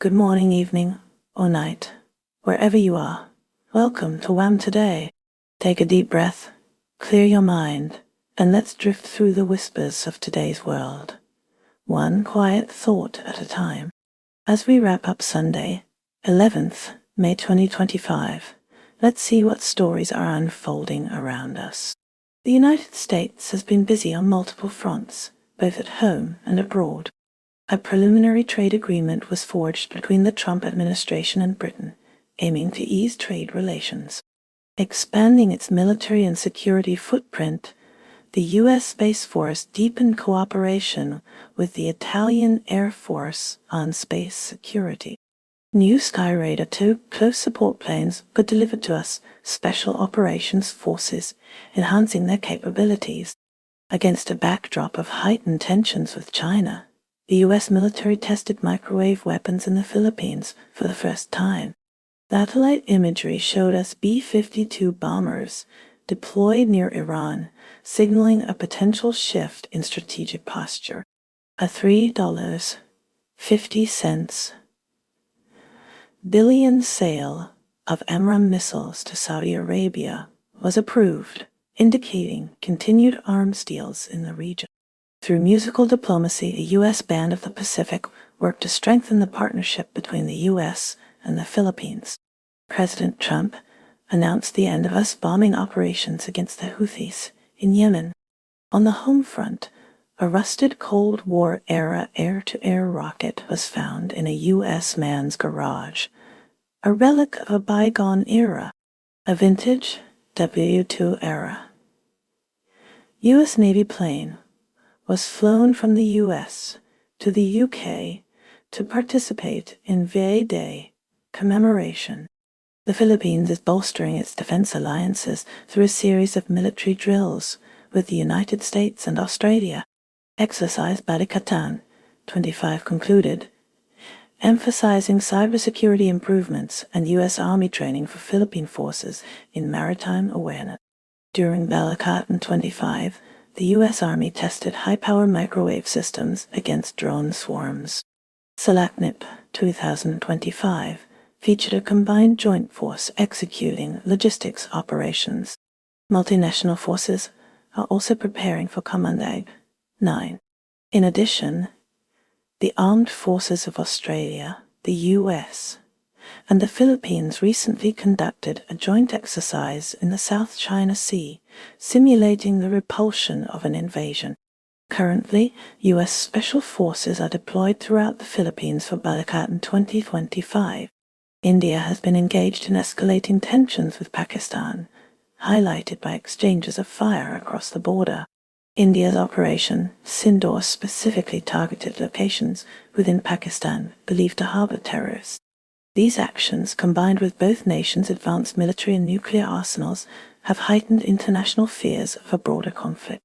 Good morning, evening, or night, wherever you are. Welcome to WHAM Today. Take a deep breath, clear your mind, and let's drift through the whispers of today's world, one quiet thought at a time. As we wrap up Sunday, 11th May 2025, let's see what stories are unfolding around us. The United States has been busy on multiple fronts, both at home and abroad. A preliminary trade agreement was forged between the Trump administration and Britain, aiming to ease trade relations. Expanding its military and security footprint, the U.S. Space Force deepened cooperation with the Italian Air Force on space security. New Skyraider 2 close support planes were delivered to us, Special Operations Forces, enhancing their capabilities. Against a backdrop of heightened tensions with China, the U.S. military tested microwave weapons in the Philippines for the first time. Satellite imagery showed us B-52 bombers deployed near Iran, signaling a potential shift in strategic posture. A $3.50 billion sale of AMRAAM missiles to Saudi Arabia was approved, indicating continued arms deals in the region. Through musical diplomacy, a U.S. band of the Pacific worked to strengthen the partnership between the U.S. and the Philippines. President Trump announced the end of U.S. bombing operations against the Houthis in Yemen. On the home front, a rusted Cold War-era air-to-air rocket was found in a U.S. man's garage, a relic of a bygone era, a vintage W2 era. U.S. Navy plane was flown from the U.S. to the U.K. to participate in VA Day commemoration. The Philippines is bolstering its defense alliances through a series of military drills with the United States and Australia. Exercise Balikatan 25 concluded, emphasizing cybersecurity improvements and U.S. Army training for Philippine forces in maritime awareness. During Balikatan 25, the U.S. Army tested high-power microwave systems against drone swarms. Salaknip 2025 featured a combined joint force executing logistics operations. Multinational forces are also preparing for Kamandag 9. In addition, the Armed Forces of Australia, the U.S., and the Philippines recently conducted a joint exercise in the South China Sea, simulating the repulsion of an invasion. Currently, U.S. Special Forces are deployed throughout the Philippines for Balikatan 2025. India has been engaged in escalating tensions with Pakistan, highlighted by exchanges of fire across the border. India's Operation Sindoor specifically targeted locations within Pakistan believed to harbor terrorists. These actions, combined with both nations' advanced military and nuclear arsenals, have heightened international fears of a broader conflict.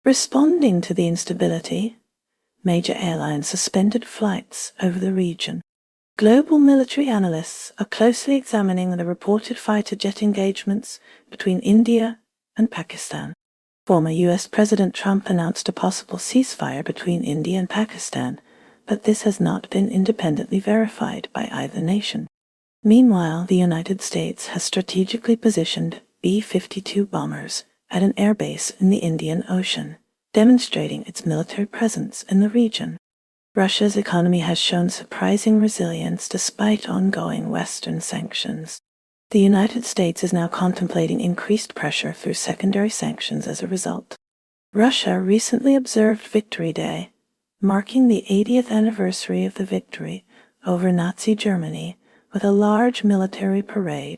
Responding to the instability, major airlines suspended flights over the region. Global military analysts are closely examining the reported fighter jet engagements between India and Pakistan. Former U.S. President Trump announced a possible ceasefire between India and Pakistan, but this has not been independently verified by either nation. Meanwhile, the United States has strategically positioned B-52 bombers at an airbase in the Indian Ocean, demonstrating its military presence in the region. Russia's economy has shown surprising resilience despite ongoing Western sanctions. The United States is now contemplating increased pressure through secondary sanctions as a result. Russia recently observed Victory Day, marking the 80th anniversary of the victory over Nazi Germany with a large military parade.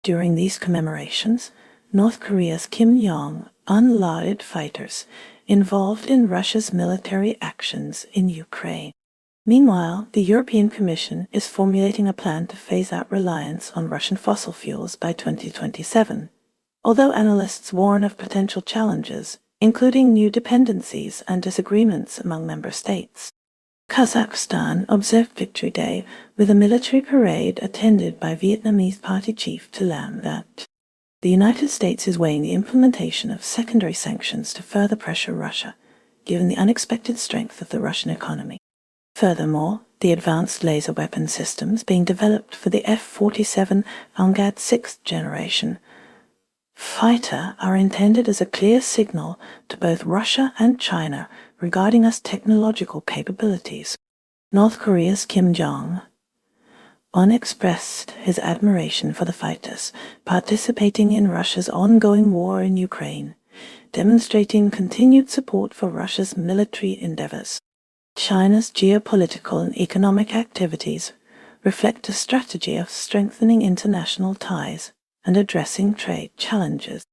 During these commemorations, North Korea's Kim Jong unlauded fighters involved in Russia's military actions in Ukraine. Meanwhile, the European Commission is formulating a plan to phase out reliance on Russian fossil fuels by 2027, although analysts warn of potential challenges, including new dependencies and disagreements among member states. Kazakhstan observed Victory Day with a military parade attended by Vietnamese party chief Lam That. The United States is weighing the implementation of secondary sanctions to further pressure Russia, given the unexpected strength of the Russian economy. Furthermore, The advanced laser weapon systems being developed for the F-47 Angad 6th generation fighter are intended as a clear signal to both Russia and China regarding us technological capabilities. North Korea's Kim Jong-un expressed his admiration for the fighters participating in Russia's ongoing war in Ukraine, demonstrating continued support for Russia's military endeavors. China's geopolitical and economic activities reflect a strategy of strengthening international ties and addressing trade challenges.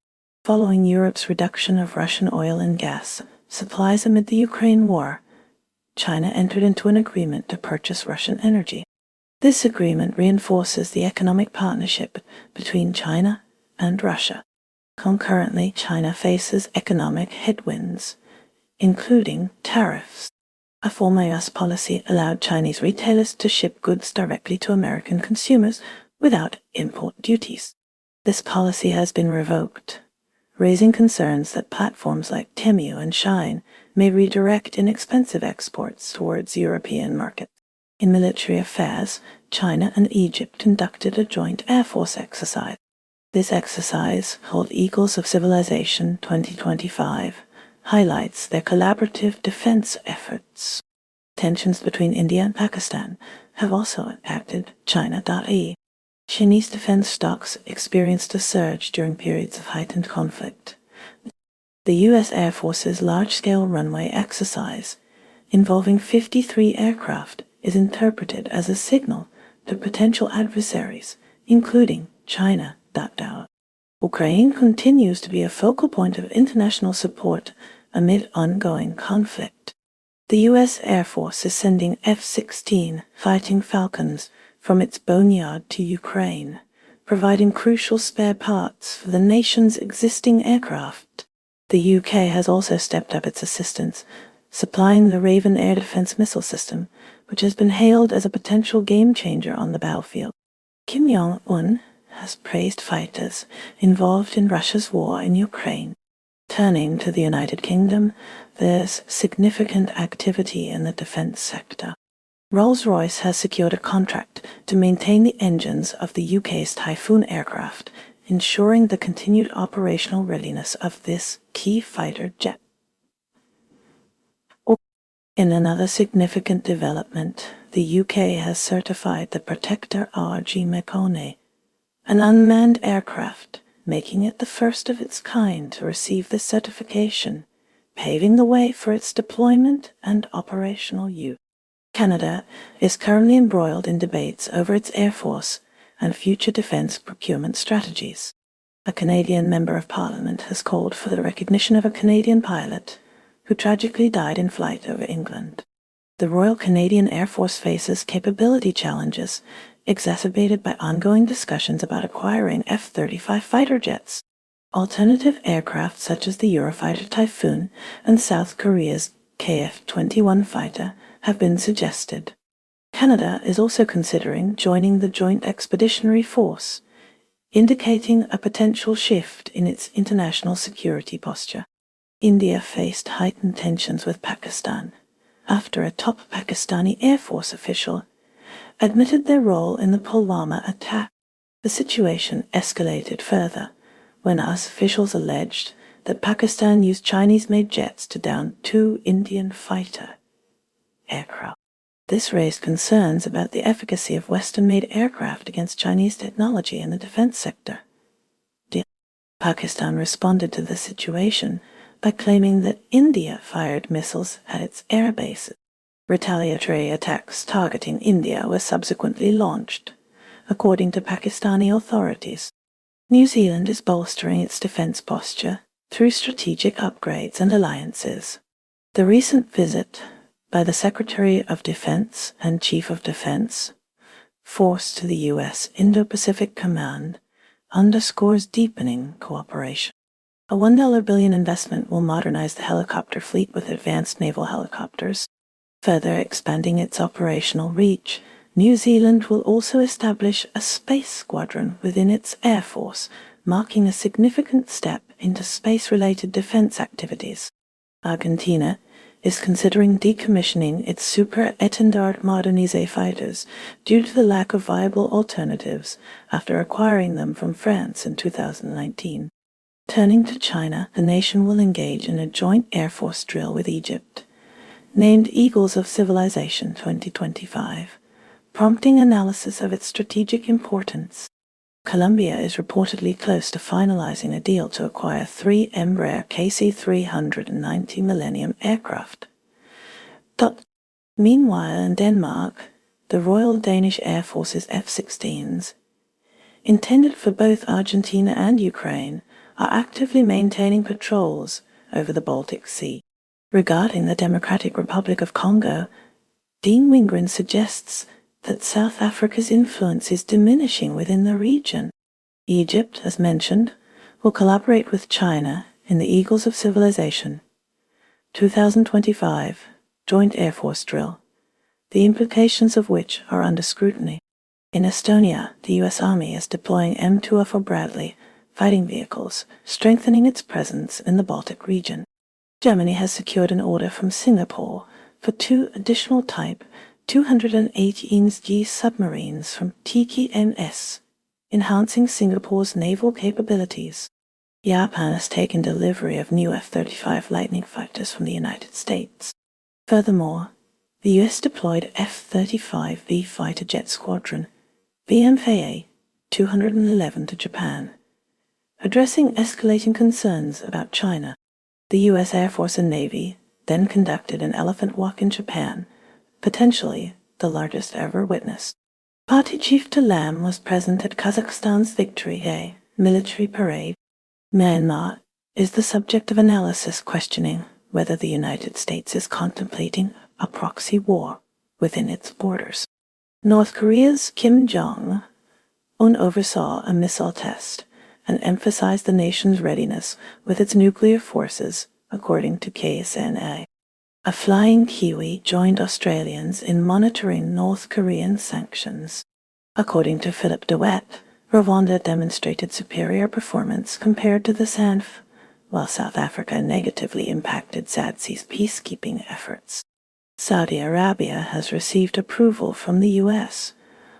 Following Europe's reduction of Russian oil and gas supplies amid the Ukraine war, China entered into an agreement to purchase Russian energy. This agreement reinforces the economic partnership between China and Russia. Concurrently, China faces economic headwinds, including tariffs. A former U.S. policy allowed Chinese retailers to ship goods directly to American consumers without import duties. This policy has been revoked, raising concerns that platforms like Temu and Shein may redirect inexpensive exports towards European markets. In military affairs, China and Egypt conducted a joint Air Force exercise. This exercise, called Eagles of Civilization 2025, highlights their collaborative defense efforts. Tensions between India and Pakistan have also impacted China.E. Chinese defense stocks experienced a surge during periods of heightened conflict. The U.S. Air Force's large-scale runway exercise, involving 53 aircraft, is interpreted as a signal to potential adversaries, including China. Ukraine continues to be a focal point of international support amid ongoing conflict. The U.S. Air Force is sending F-16 Fighting Falcons from its boneyard to Ukraine, providing crucial spare parts for the nation's existing aircraft. The U.K. has also stepped up its assistance, supplying the Raven air defense missile system, which has been hailed as a potential game-changer on the battlefield. Kim Jong-un has praised fighters involved in Russia's war in Ukraine. Turning to the United Kingdom, there's significant activity in the defense sector. Rolls-Royce has secured a contract to maintain the engines of the UK's Typhoon aircraft, ensuring the continued operational readiness of this key fighter jet. In another significant development, the UK has certified the Protector RG Mk1, an unmanned aircraft, making it the first of its kind to receive this certification, paving the way for its deployment and operational use. Canada is currently embroiled in debates over its Air Force and future defense procurement strategies. A Canadian Member of Parliament has called for the recognition of a Canadian pilot who tragically died in flight over England. The Royal Canadian Air Force faces capability challenges exacerbated by ongoing discussions about acquiring F-35 fighter jets. Alternative aircraft such as the Eurofighter Typhoon and South Korea's KF-21 fighter have been suggested. Canada is also considering joining the Joint Expeditionary Force, indicating a potential shift in its international security posture. India faced heightened tensions with Pakistan after a top Pakistani Air Force official admitted their role in the Pulwama attack. The situation escalated further when US officials alleged that Pakistan used Chinese-made jets to down 2 Indian fighter aircraft. This raised concerns about the efficacy of Western-made aircraft against Chinese technology in the defense sector. Pakistan responded to the situation by claiming that India fired missiles at its air bases. Retaliatory attacks targeting India were subsequently launched, according to Pakistani authorities. New Zealand is bolstering its defense posture through strategic upgrades and alliances. The recent visit by the Secretary of Defense and Chief of Defense Force to the U.S. Indo-Pacific Command underscores deepening cooperation. A $1 billion investment will modernize the helicopter fleet with advanced naval helicopters. Further expanding its operational reach, New Zealand will also establish a space squadron within its Air Force, marking a significant step into space-related defense activities. Argentina is considering decommissioning its Super Étendard Modernisé fighters due to the lack of viable alternatives after acquiring them from France in 2019. Turning to China, the nation will engage in a joint Air Force drill with Egypt, named Eagles of Civilization 2025, prompting analysis of its strategic importance. Colombia is reportedly close to finalizing a deal to acquire 3 Embraer KC-390 Millennium aircraft. Meanwhile, in Denmark, the Royal Danish Air Force's F-16s, intended for both Argentina and Ukraine, are actively maintaining patrols over the Baltic Sea. Regarding the Democratic Republic of Congo, Dean Wingren suggests that South Africa's influence is diminishing within the region. Egypt, as mentioned, will collaborate with China in the Eagles of Civilization 2025 Joint Air Force Drill, the implications of which are under scrutiny. In Estonia, the U.S. Army is deploying M2A4 Bradley fighting vehicles, strengthening its presence in the Baltic region. Germany has secured an order from Singapore for 2 additional Type 218G submarines from TKMS, enhancing Singapore's naval capabilities. Japan has taken delivery of new F-35 Lightning fighters from the United States. Furthermore, the U.S. deployed F-35V Fighter Jet Squadron, VMFA 211 to Japan, addressing escalating concerns about China. The U.S. Air Force and Navy then conducted an elephant walk in Japan, potentially the largest ever witnessed. Party Chief Talam was present at Kazakhstan's Victory Day military parade. Myanmar is the subject of analysis questioning whether the United States is contemplating a proxy war within its borders. North Korea's Kim Jong-un oversaw a missile test and emphasized the nation's readiness with its nuclear forces, according to KSNA. A flying Kiwi joined Australians in monitoring North Korean sanctions. According to Philip DeWitt, Rwanda demonstrated superior performance compared to the SANF, while South Africa negatively impacted SADC's peacekeeping efforts. Saudi Arabia has received approval from the U.S.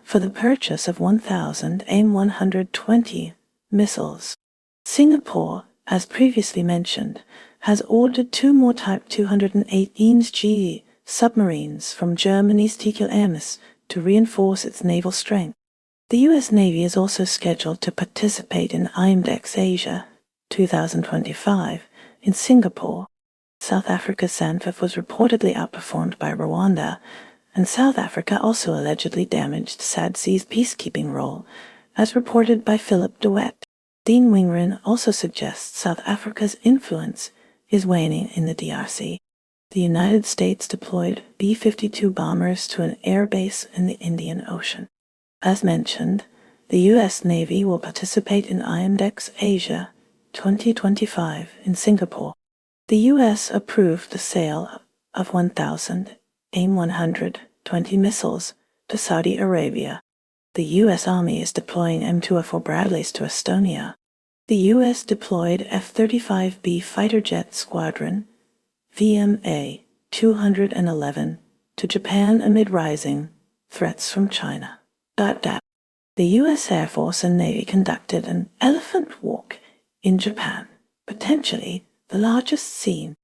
for the purchase of 1,000 AIM-120 missiles. Singapore, as previously mentioned, has ordered 2 more Type 218G submarines from Germany's TKMS to reinforce its naval strength. The U.S. Navy is also scheduled to participate in IMDEX Asia 2025 in Singapore. South Africa's SANFIF was reportedly outperformed by Rwanda, and South Africa also allegedly damaged SADC's peacekeeping role, as reported by Philip DeWitt. Dean Wingren also suggests South Africa's influence is waning in the DRC. The United States deployed B-52 bombers to an air base in the Indian Ocean. As mentioned, the U.S. Navy will participate in IMDEX Asia 2025 in Singapore. The U.S. approved the sale of 1,000 AIM-120 missiles to Saudi Arabia. The U.S. Army is deploying M2A4 Bradleys to Estonia. The U.S. deployed F-35B Fighter Jet Squadron, VMA 211, to Japan amid rising threats from China. The U.S. Air Force and Navy conducted an elephant walk in Japan, potentially the largest seen.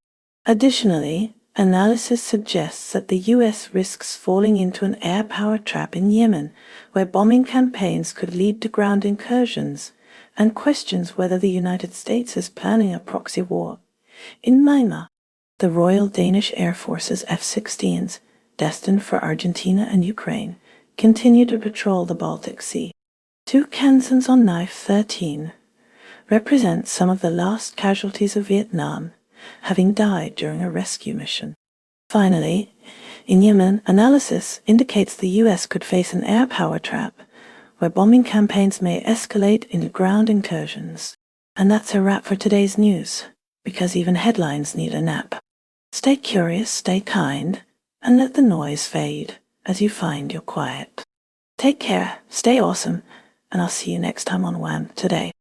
Additionally, analysis suggests that the U.S. risks falling into an air power trap in Yemen, where bombing campaigns could lead to ground incursions, and questions whether the United States is planning a proxy war. In Myanmar, the Royal Danish Air Force's F-16s, destined for Argentina and Ukraine, continue to patrol the Baltic Sea. 2 Kansans on Knife 13 represent some of the last casualties of Vietnam, having died during a rescue mission. Finally, in Yemen, analysis indicates the U.S. could face an air power trap, where bombing campaigns may escalate into ground incursions. And that's a wrap for today's news, because even headlines need a nap. Stay curious, stay kind, and let the noise fade as you find your quiet. Take care, stay awesome, and I'll see you next time on WHAM Today.